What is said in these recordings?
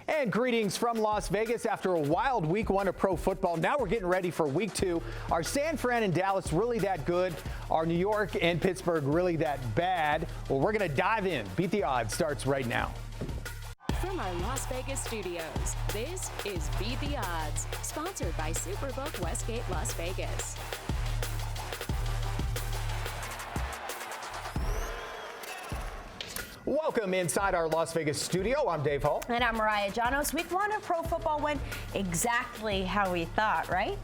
And greetings from Las Vegas. After a wild week one of pro football, now we're getting ready for week two. Are San Fran and Dallas really that good? Are New York and Pittsburgh really that bad? Well, we're going to dive in. Beat the Odds starts right now. From our Las Vegas studios, this is Beat the Odds, sponsored by Superbook Westgate Las Vegas. Welcome inside our Las Vegas studio. I'm Dave Hall. And I'm Mariah Janos. Week one of pro football went exactly how we thought, right?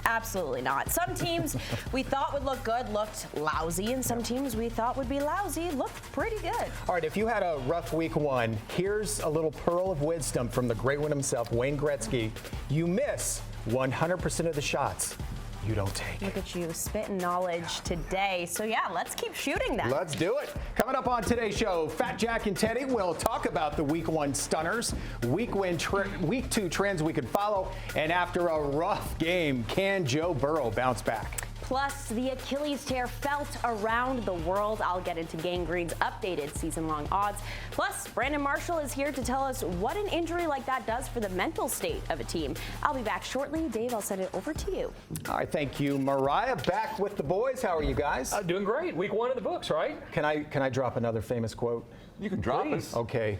Absolutely not. Some teams we thought would look good looked lousy, and some teams we thought would be lousy looked pretty good. All right, if you had a rough week one, here's a little pearl of wisdom from the great one himself, Wayne Gretzky. You miss 100% of the shots you don't take. Look at you, spitting knowledge today. So yeah, let's keep shooting that. Let's do it. Coming up on today's show, Fat Jack and Teddy will talk about the week one stunners, week two trends we could follow, and after a rough game, can Joe Burrow bounce back? Plus, the Achilles tear felt around the world. I'll get into Gangrene's updated season-long odds. Plus, Brandon Marshall is here to tell us what an injury like that does for the mental state of a team. I'll be back shortly. Dave, I'll send it over to you. All right, thank you, Mariah. Back with the boys. How are you guys? Doing great. Week one of the books, right? Can I drop another famous quote? You can drop it. Okay.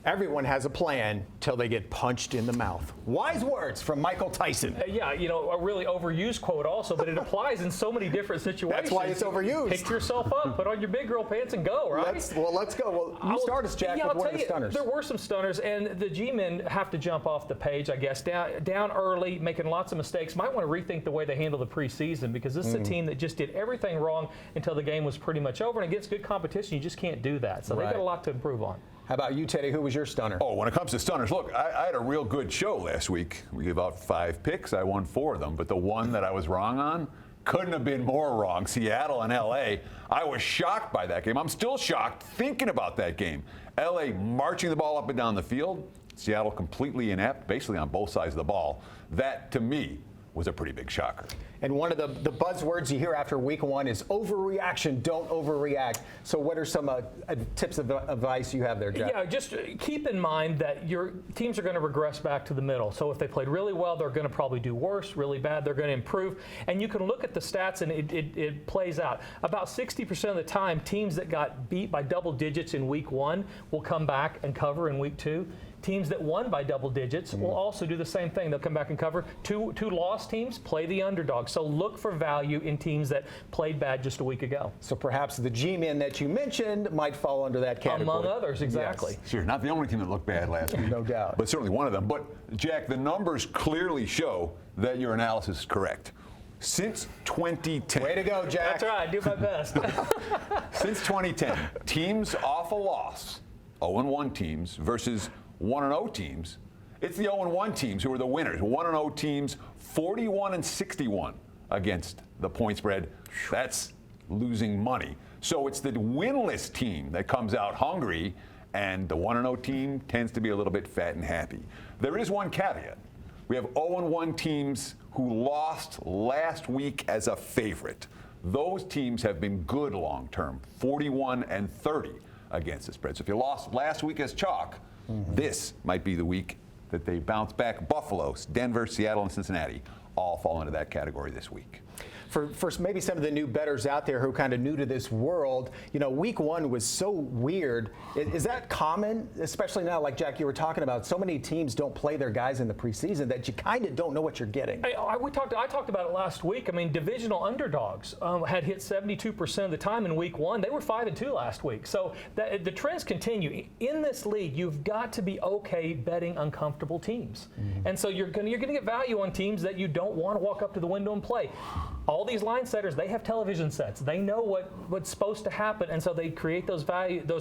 Everyone has a plan till they get punched in the mouth. Wise words from Michael Tyson. Yeah, you know, a really overused quote also, but it applies in so many different situations. That's why it's overused. Pick yourself up, put on your big girl pants and go, right? Let's go. Well, you start us, Jack, with one of the stunners. There were some stunners, and the G-men have to jump off the page, I guess. Down early, making lots of mistakes. Might want to rethink the way they handle the preseason, because this is a team that just did everything wrong until the game was pretty much over. And against good competition, you just can't do that. So they've got a lot to improve on. How about you, Teddy? Who was your stunner? Oh, when it comes to stunners, look, I had a real good show last week. We gave out 5 picks. I won 4 of them. But the one that I was wrong on couldn't have been more wrong. Seattle and L.A. I was shocked by that game. I'm still shocked thinking about that game. L.A. marching the ball up and down the field. Seattle completely inept, basically on both sides of the ball. That, to me, was a pretty big shocker. And one of the buzzwords you hear after week one is overreaction, don't overreact. So what are some tips of advice you have there, Jeff? Yeah, just keep in mind that your teams are going to regress back to the middle. So if they played really well, they're going to probably do worse. Really bad, they're going to improve. And you can look at the stats, and it plays out. About 60% of the time, teams that got beat by double digits in week one will come back and cover in week two. Teams that won by double digits will also do the same thing. They'll come back and cover. Two lost teams play the underdog. So look for value in teams that played bad just a week ago. So perhaps the G-men that you mentioned might fall under that category. Among others, exactly. Yes. Sure, not the only team that looked bad last week. No doubt. But certainly one of them. But, Jack, the numbers clearly show that your analysis is correct. Since 2010. Way to go, Jack. That's right. Do my best. Since 2010, teams off a loss, 0-1 teams versus 1-0 teams, it's the 0-1 teams who are the winners. 1-0 teams, 41-61 against the point spread. That's losing money. So it's the winless team that comes out hungry, and the 1-0 team tends to be a little bit fat and happy. There is one caveat. We have 0-1 teams who lost last week as a favorite. Those teams have been good long term, 41-30 against the spread. So if you lost last week as chalk, this might be the week that they bounce back. Buffalo, Denver, Seattle, and Cincinnati all fall into that category this week. For maybe some of the new bettors out there who are kind of new to this world, you know, week one was so weird. Is that common, especially now, like Jack, you were talking about, so many teams don't play their guys in the preseason that you kind of don't know what you're getting? I talked about it last week. I mean, divisional underdogs had hit 72% of the time in week one. They were 5-2 last week. So the trends continue. In this league, you've got to be okay betting uncomfortable teams. And so you're going to get value on teams that you don't want to walk up to the window and play. All these line setters, they have television sets. They know what's supposed to happen, and so they create those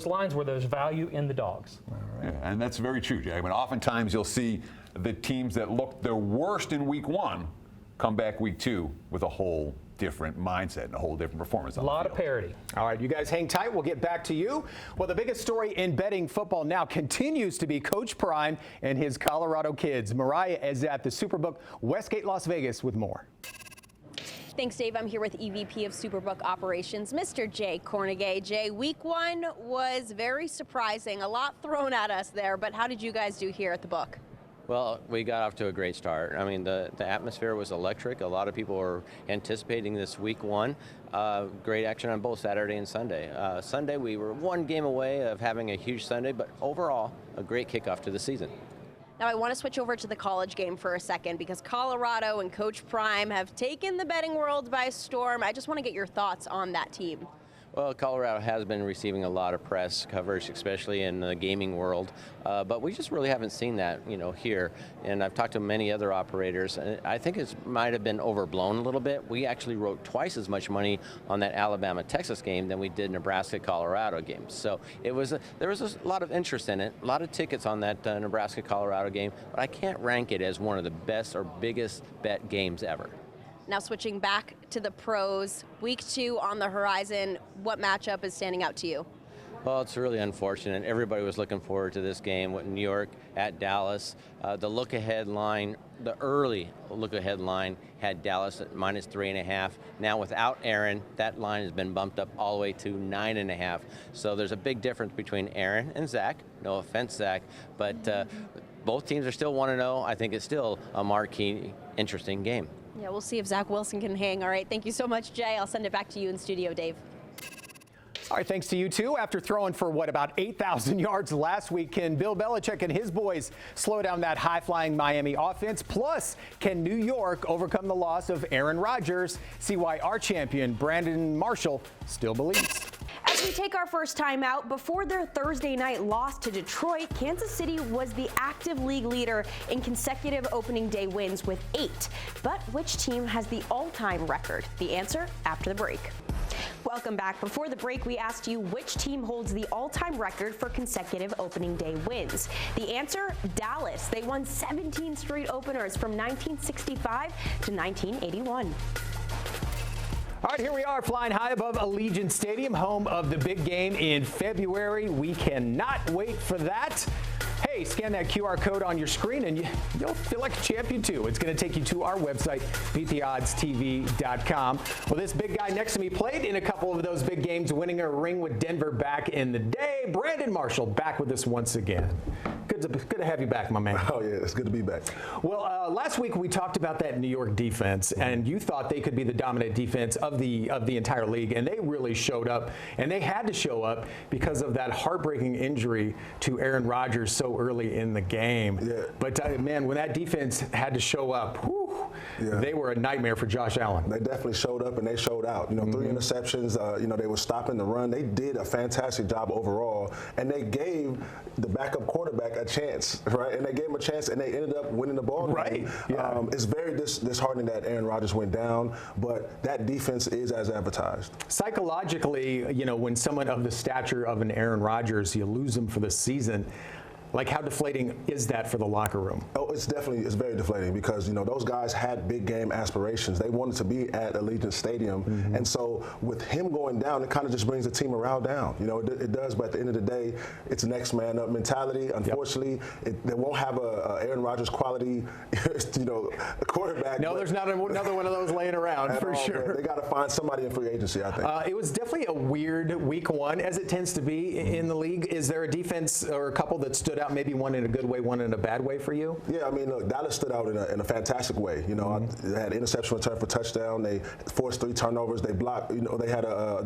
lines where there's value in the dogs. All right. Yeah, and that's very true, Jack. I mean, oftentimes you'll see the teams that looked their worst in week one come back week two with a whole different mindset and a whole different performance. A lot of parity. All right, you guys hang tight. We'll get back to you. Well, the biggest story in betting football now continues to be Coach Prime and his Colorado kids. Mariah is at the Superbook Westgate Las Vegas with more. Thanks, Dave. I'm here with EVP of Superbook Operations, Mr. Jay Kornegay. Jay, week one was very surprising. A lot thrown at us there, but how did you guys do here at the book? Well, we got off to a great start. I mean, the atmosphere was electric. A lot of people were anticipating this week one. Great action on both Saturday and Sunday. Sunday, we were one game away of having a huge Sunday, but overall, a great kickoff to the season. Now, I want to switch over to the college game for a second because Colorado and Coach Prime have taken the betting world by storm. I just want to get your thoughts on that team. Well, Colorado has been receiving a lot of press coverage, especially in the gaming world, but we just really haven't seen that, here. And I've talked to many other operators, and I think it might have been overblown a little bit. We actually wrote twice as much money on that Alabama-Texas game than we did Nebraska-Colorado game. So there was a lot of interest in it, a lot of tickets on that Nebraska-Colorado game, but I can't rank it as one of the best or biggest bet games ever. Now switching back to the pros, week two on the horizon, what matchup is standing out to you? Well, it's really unfortunate. Everybody was looking forward to this game with New York at Dallas. The look-ahead line, the early look-ahead line had Dallas at -3.5. Now without Aaron, that line has been bumped up all the way to 9.5. So there's a big difference between Aaron and Zach. No offense, Zach, but both teams are still 1-0. I think it's still a marquee, interesting game. Yeah, we'll see if Zach Wilson can hang. All right, thank you so much, Jay. I'll send it back to you in studio, Dave. All right, thanks to you too. After throwing for about 8,000 yards last week, can Bill Belichick and his boys slow down that high-flying Miami offense? Plus, can New York overcome the loss of Aaron Rodgers? See why our champion, Brandon Marshall, still believes. As we take our first time out, before their Thursday night loss to Detroit, Kansas City was the active league leader in consecutive opening day wins with 8. But which team has the all-time record? The answer after the break. Welcome back. Before the break, we asked you which team holds the all-time record for consecutive opening day wins. The answer, Dallas. They won 17 straight openers from 1965 to 1981. All right, here we are flying high above Allegiant Stadium, home of the big game in February. We cannot wait for that. Hey, scan that QR code on your screen and you'll feel like a champion too. It's going to take you to our website, beattheoddstv.com. Well, this big guy next to me played in a couple of those big games, winning a ring with Denver back in the day. Brandon Marshall back with us once again. Good to have you back, my man. Oh, yeah, it's good to be back. Well, last week we talked about that New York defense, and you thought they could be the dominant defense of the entire league, and they really showed up, and they had to show up because of that heartbreaking injury to Aaron Rodgers so early in the game. Yeah. But, man, when that defense had to show up, whew, yeah, they were a nightmare for Josh Allen. They definitely showed up, and they showed out. 3 interceptions. They were stopping the run. They did a fantastic job overall, and they gave the backup quarterback a chance, right? And they gave him a chance, and they ended up winning the ball game. Right. Yeah. It's very disheartening that Aaron Rodgers went down, but that defense is as advertised. Psychologically, when someone of the stature of an Aaron Rodgers, you lose them for the season, like how deflating is that for the locker room? Oh, it's very deflating because, those guys had big game aspirations. They wanted to be at Allegiant Stadium. And so with him going down, it kind of just brings the team morale down. It does, but at the end of the day, it's next man up mentality. Unfortunately, they won't have a Aaron Rodgers quality, quarterback. No, there's not another one of those laying around for sure. They got to find somebody in free agency, I think. It was definitely a weird week one, as it tends to be in the league. Is there a defense or a couple that stood out, maybe one in a good way, one in a bad way for you? Yeah, look, Dallas stood out in a fantastic way. They had interception return for touchdown. They forced 3 turnovers. They blocked. They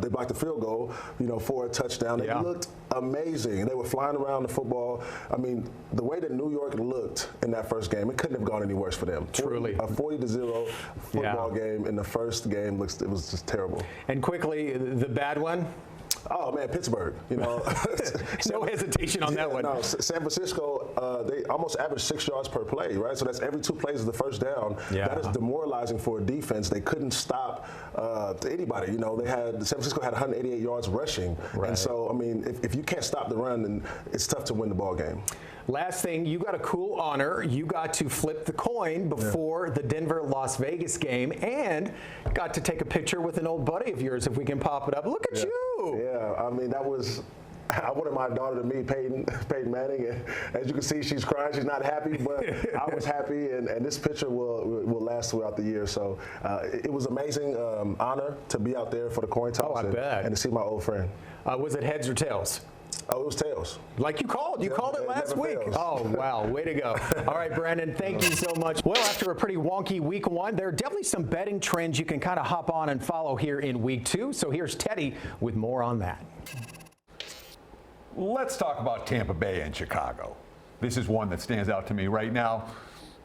blocked the field goal. For a touchdown. They looked amazing. They were flying around the football. The way that New York looked in that first game, it couldn't have gone any worse for them. Truly, a 40-0 football game in the first game it was just terrible. And quickly, the bad one. Oh man, Pittsburgh. No hesitation on that one. No, San Francisco, they almost averaged 6 yards per play, right? So that's every 2 plays of the first down. Yeah. That is demoralizing for a defense. They couldn't stop anybody. San Francisco had 188 yards rushing, right. And so if you can't stop the run, then it's tough to win the ball game. Last thing, you got a cool honor. You got to flip the coin before the Denver-Las Vegas game and got to take a picture with an old buddy of yours, if we can pop it up. Look at you. Yeah, that was I wanted my daughter to meet Peyton Manning, and as you can see, she's crying. She's not happy, but I was happy, and this picture will last throughout the year. So it was amazing honor to be out there for the coin toss and to see my old friend. Was it heads or tails? Oh, it was tails. Like you called it last week. Fails. Oh, wow, way to go. All right, Brandon, thank you so much. Well, after a pretty wonky week 1, there are definitely some betting trends you can kind of hop on and follow here in week 2. So here's Teddy with more on that. Let's talk about Tampa Bay and Chicago. This is one that stands out to me right now.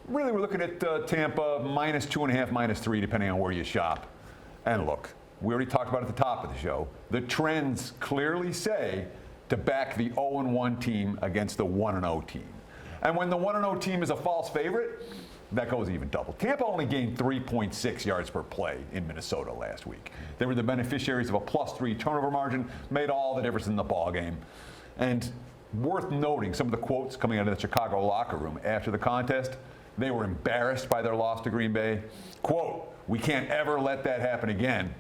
Really, we're looking at Tampa -2.5, -3, depending on where you shop. And look, we already talked about it at the top of the show. The trends clearly say to back the 0-1 team against the 1-0 team. And when the 1-0 team is a false favorite, that goes even double. Tampa only gained 3.6 yards per play in Minnesota last week. They were the beneficiaries of a +3 turnover margin, made all the difference in the ballgame. And worth noting, some of the quotes coming out of the Chicago locker room after the contest, they were embarrassed by their loss to Green Bay. Quote, "We can't ever let that happen again."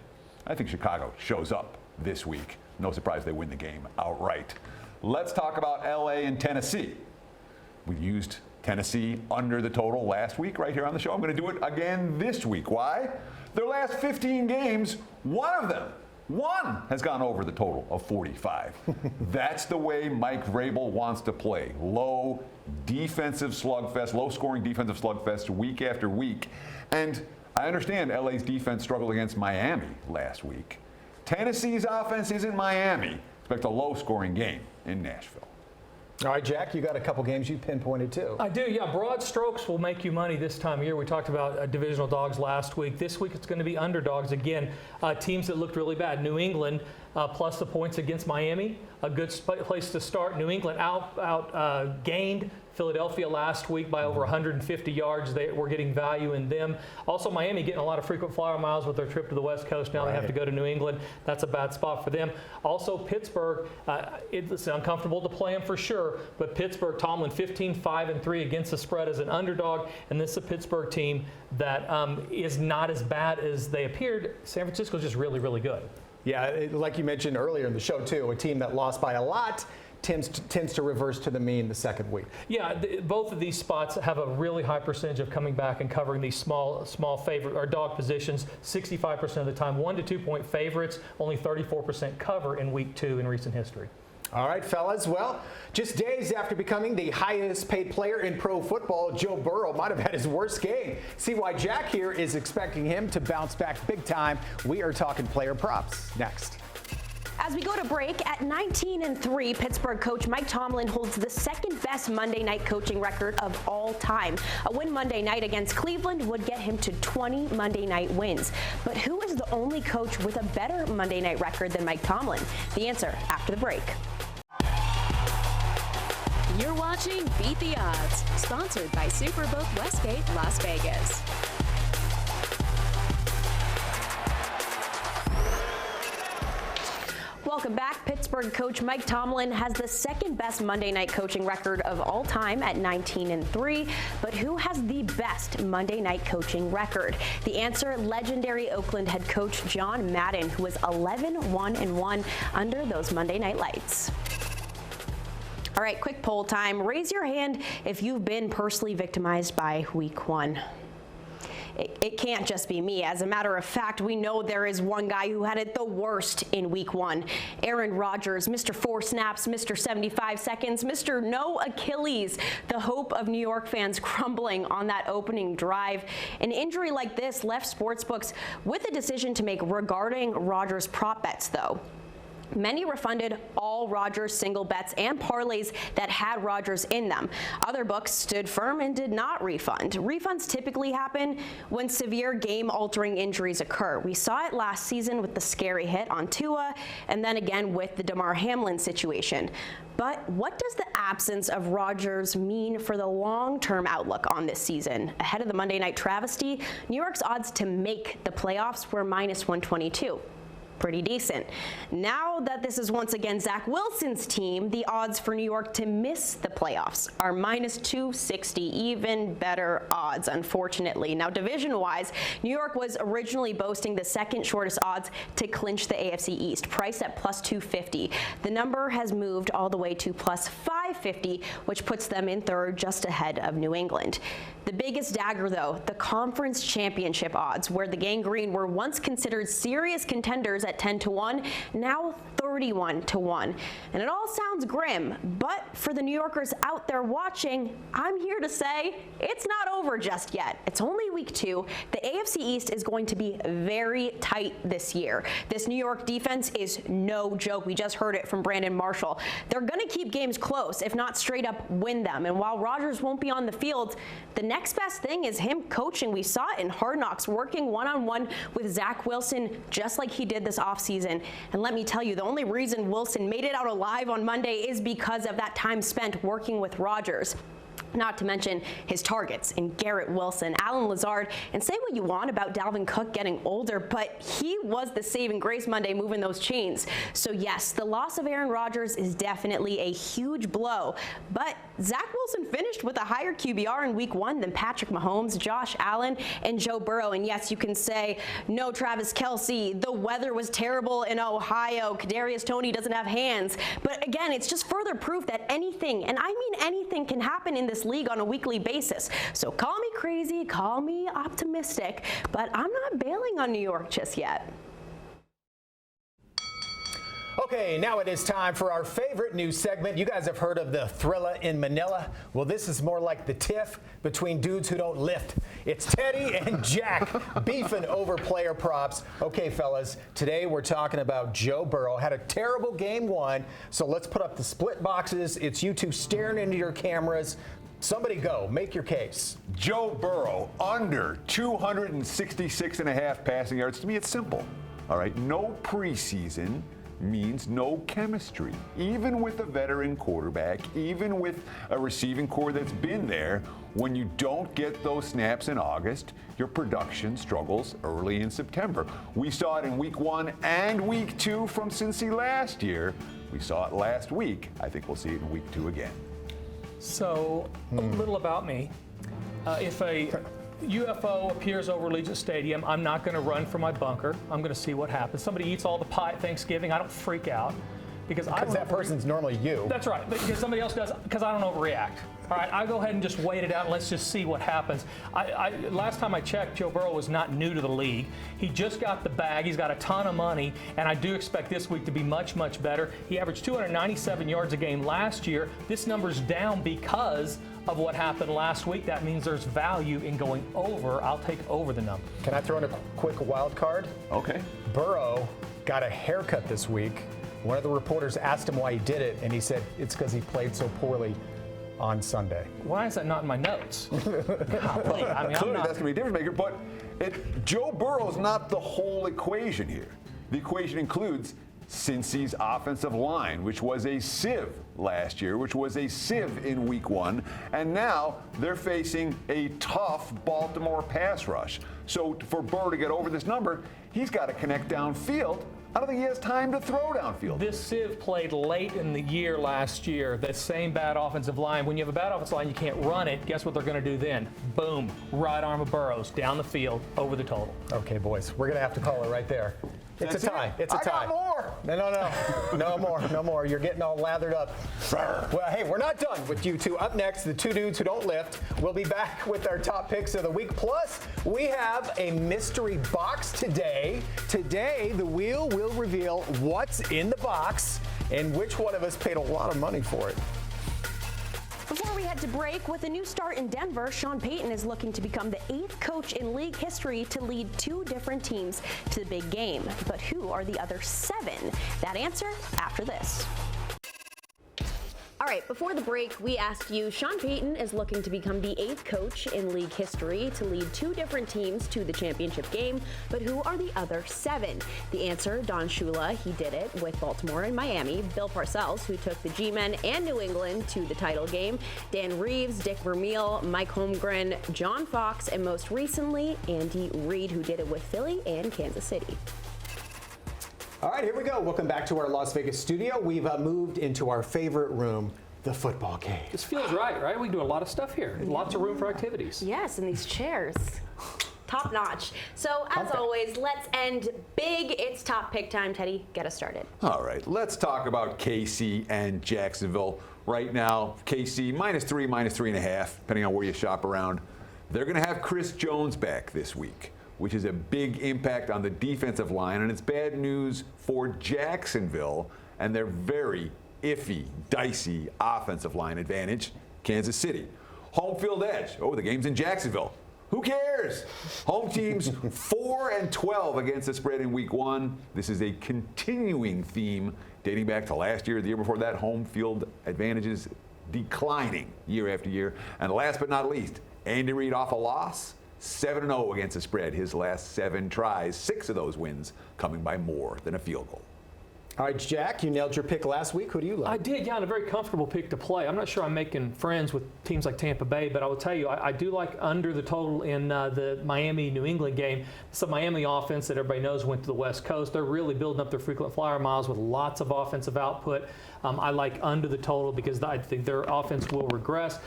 I think Chicago shows up this week. No surprise they win the game outright. Let's talk about LA and Tennessee. We used Tennessee under the total last week right here on the show. I'm going to do it again this week. Why? Their last 15 games, one has gone over the total of 45. That's the way Mike Vrabel wants to play. Low defensive slugfest, low-scoring defensive slugfest week after week. And I understand LA's defense struggled against Miami last week. Tennessee's offense isn't Miami. Expect a low-scoring game in Nashville. All right, Jack, you got a couple games you pinpointed too. I do, yeah. Broad strokes will make you money this time of year. We talked about divisional dogs last week. This week it's going to be underdogs again. Teams that looked really bad. New England plus the points against Miami. A good place to start. New England gained Philadelphia last week by over 150 yards. We're getting value in them. Also, Miami getting a lot of frequent flyer miles with their trip to the West Coast. Now they have to go to New England. That's a bad spot for them. Also, Pittsburgh, it's uncomfortable to play them for sure, but Pittsburgh, Tomlin 15-5-3 against the spread as an underdog, and this is a Pittsburgh team that is not as bad as they appeared. San Francisco's just really, really good. Yeah, like you mentioned earlier in the show too, a team that lost by a lot tends to reverse to the mean the second week. Yeah, both of these spots have a really high percentage of coming back and covering these small favorite or dog positions 65% of the time. 1 to 2 point favorites, only 34% cover in week 2 in recent history. All right, fellas. Well, just days after becoming the highest paid player in pro football, Joe Burrow might have had his worst game. See why Jack here is expecting him to bounce back big time. We are talking player props next. As we go to break, at 19-3, Pittsburgh coach Mike Tomlin holds the second best Monday night coaching record of all time. A win Monday night against Cleveland would get him to 20 Monday night wins. But who is the only coach with a better Monday night record than Mike Tomlin? The answer after the break. You're watching Beat the Odds, sponsored by Superbook Westgate, Las Vegas. Welcome back. Pittsburgh coach Mike Tomlin has the second best Monday night coaching record of all time at 19-3. But who has the best Monday night coaching record? The answer, legendary Oakland head coach John Madden, who was 11-1-1 under those Monday night lights. All right, quick poll time. Raise your hand if you've been personally victimized by week 1. It can't just be me. As a matter of fact, we know there is one guy who had it the worst in week 1. Aaron Rodgers, Mr. 4 snaps, Mr. 75 seconds, Mr. No Achilles. The hope of New York fans crumbling on that opening drive. An injury like this left sportsbooks with a decision to make regarding Rodgers prop bets, though. Many refunded all Rodgers single bets and parlays that had Rodgers in them. Other books stood firm and did not refund. Refunds typically happen when severe game-altering injuries occur. We saw it last season with the scary hit on Tua, and then again with the Damar Hamlin situation. But what does the absence of Rodgers mean for the long-term outlook on this season? Ahead of the Monday night travesty, New York's odds to make the playoffs were -122. pretty decent. Now that this is once again Zach Wilson's team, the odds for New York to miss the playoffs are minus 260, even better odds, unfortunately. Now, division-wise, New York was originally boasting the second shortest odds to clinch the AFC East, priced at plus 250. The number has moved all the way to plus 550, which puts them in third, just ahead of New England. The biggest dagger, though, the conference championship odds, where the Gang Green were once considered serious contenders at 10-1, now 31-1. And it all sounds grim, but for the New Yorkers out there watching, I'm here to say it's not over just yet. It's only week 2. The AFC East is going to be very tight this year. This New York defense is no joke. We just heard it from Brandon Marshall. They're going to keep games close, if not straight up win them. And while Rodgers won't be on the field, the next best thing is him coaching. We saw it in Hard Knocks, working one-on-one with Zach Wilson, just like he did this offseason. And let me tell you, the only reason Wilson made it out alive on Monday is because of that time spent working with Rodgers. Not to mention his targets in Garrett Wilson, Allen Lazard, and say what you want about Dalvin Cook getting older, but he was the saving grace Monday moving those chains. So yes, the loss of Aaron Rodgers is definitely a huge blow, but Zach Wilson finished with a higher QBR in week 1 than Patrick Mahomes, Josh Allen, and Joe Burrow. And yes, you can say, no Travis Kelce, the weather was terrible in Ohio, Kadarius Toney doesn't have hands. But again, it's just further proof that anything, and I mean anything, can happen in this league on a weekly basis. So call me crazy, call me optimistic, but I'm not bailing on New York just yet. Okay, now it is time for our favorite news segment. You guys have heard of the Thrilla in Manila. Well, this is more like the tiff between dudes who don't lift. It's Teddy and Jack beefing over player props. Okay, fellas, today we're talking about Joe Burrow. Had a terrible game 1, so let's put up the split boxes. It's you two staring into your cameras. Somebody go. Make your case. Joe Burrow, under 266.5 passing yards. To me, it's simple. All right, no preseason means no chemistry. Even with a veteran quarterback, even with a receiving core that's been there, when you don't get those snaps in August, your production struggles early in September. We saw it in week 1 and week 2 from Cincy last year. We saw it last week. I think we'll see it in week 2 again. So, a little about me. If a UFO appears over Allegiant Stadium, I'm not going to run for my bunker. I'm going to see what happens. Somebody eats all the pie at Thanksgiving, I don't freak out. Because that person's normally you. That's right, because somebody else does, because I don't overreact. All right, I go ahead and just wait it out and let's just see what happens. Last time I checked, Joe Burrow was not new to the league. He just got the bag. He's got a ton of money, and I do expect this week to be much, much better. He averaged 297 yards a game last year. This number's down because of what happened last week. That means there's value in going over. I'll take over the number. Can I throw in a quick wild card? Okay. Burrow got a haircut this week. One of the reporters asked him why he did it, and he said it's because he played so poorly on Sunday. Why is that not in my notes? Clearly, that's going to be a difference maker, but Joe Burrow's not the whole equation here. The equation includes Cincy's offensive line, which was a sieve last year, which was a sieve in week 1, and now they're facing a tough Baltimore pass rush. So for Burrow to get over this number, he's got to connect downfield. I don't think he has time to throw downfield. This sieve played late in the year last year. That same bad offensive line. When you have a bad offensive line, you can't run it. Guess what they're going to do then? Boom. Right arm of Burrows down the field, over the total. Okay, boys, we're going to have to call it right there. It's a tie. It's a tie. I got more. No more. You're getting all lathered up. Well, hey, we're not done with you two. Up next, the two dudes who don't lift. We'll be back with our top picks of the week. Plus, we have a mystery box today. Today, the wheel will reveal what's in the box and which one of us paid a lot of money for it. Before we head to break, with a new start in Denver, Sean Payton is looking to become the 8th coach in league history to lead 2 different teams to the big game. But who are the other 7? That answer after this. All right, before the break, we asked you, Sean Payton is looking to become the 8th coach in league history to lead 2 different teams to the championship game, but who are the other 7? The answer, Don Shula, he did it with Baltimore and Miami. Bill Parcells, who took the G-Men and New England to the title game. Dan Reeves, Dick Vermeil, Mike Holmgren, John Fox, and most recently, Andy Reid, who did it with Philly and Kansas City. All right, here we go. Welcome back to our Las Vegas studio. We've moved into our favorite room, the football cave. This feels right? We do a lot of stuff here. Lots of room for activities. Yes, and these chairs. Top notch. So, as always, let's end big. It's top pick time. Teddy, get us started. All right, let's talk about KC and Jacksonville. Right now, KC -3, -3.5, depending on where you shop around. They're going to have Chris Jones back this week, which is a big impact on the defensive line, and it's bad news for Jacksonville and their very iffy, dicey offensive line advantage, Kansas City. Home field edge. Oh, the game's in Jacksonville. Who cares? Home teams 4-12 against the spread in week 1. This is a continuing theme dating back to last year, the year before that. Home field advantages declining year after year. And last but not least, Andy Reid off a loss, 7-0 against the spread. His last 7 tries, 6 of those wins coming by more than a field goal. All right, Jack, you nailed your pick last week. Who do you like? I did, yeah, and a very comfortable pick to play. I'm not sure I'm making friends with teams like Tampa Bay, but I will tell you, I do like under the total in the Miami-New England game. It's a Miami offense that everybody knows went to the West Coast. They're really building up their frequent flyer miles with lots of offensive output. I like under the total because I think their offense will regress.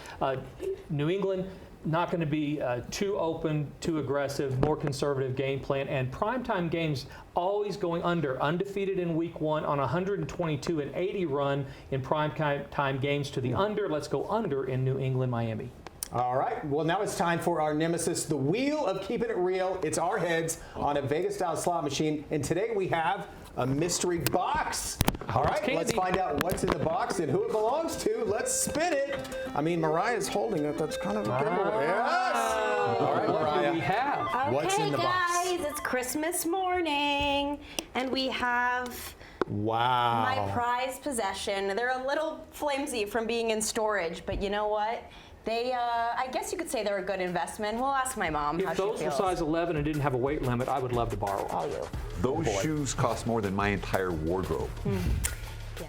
New England, not going to be too open, too aggressive, more conservative game plan. And primetime games always going under. Undefeated in week 1 on 122-80 run in primetime games to the under. Let's go under in New England, Miami. All right. Well, now it's time for our nemesis, the wheel of keeping it real. It's our heads on a Vegas-style slot machine. And today we have a mystery box. All right, let's find out what's in the box and who it belongs to. Let's spin it. I mean, Mariah's holding it. That's kind of a giveaway. Yes. All right, What Mariah. do we have? What's in the box? Guys, it's Christmas morning, and we have Wow. my prized possession. They're a little flimsy from being in storage, but you know what? They, I guess you could say they're a good investment. We'll ask my mom how If she those were feels. size 11 and didn't have a weight limit, I would love to borrow them. All you. Those shoes cost more than my entire wardrobe. Yes.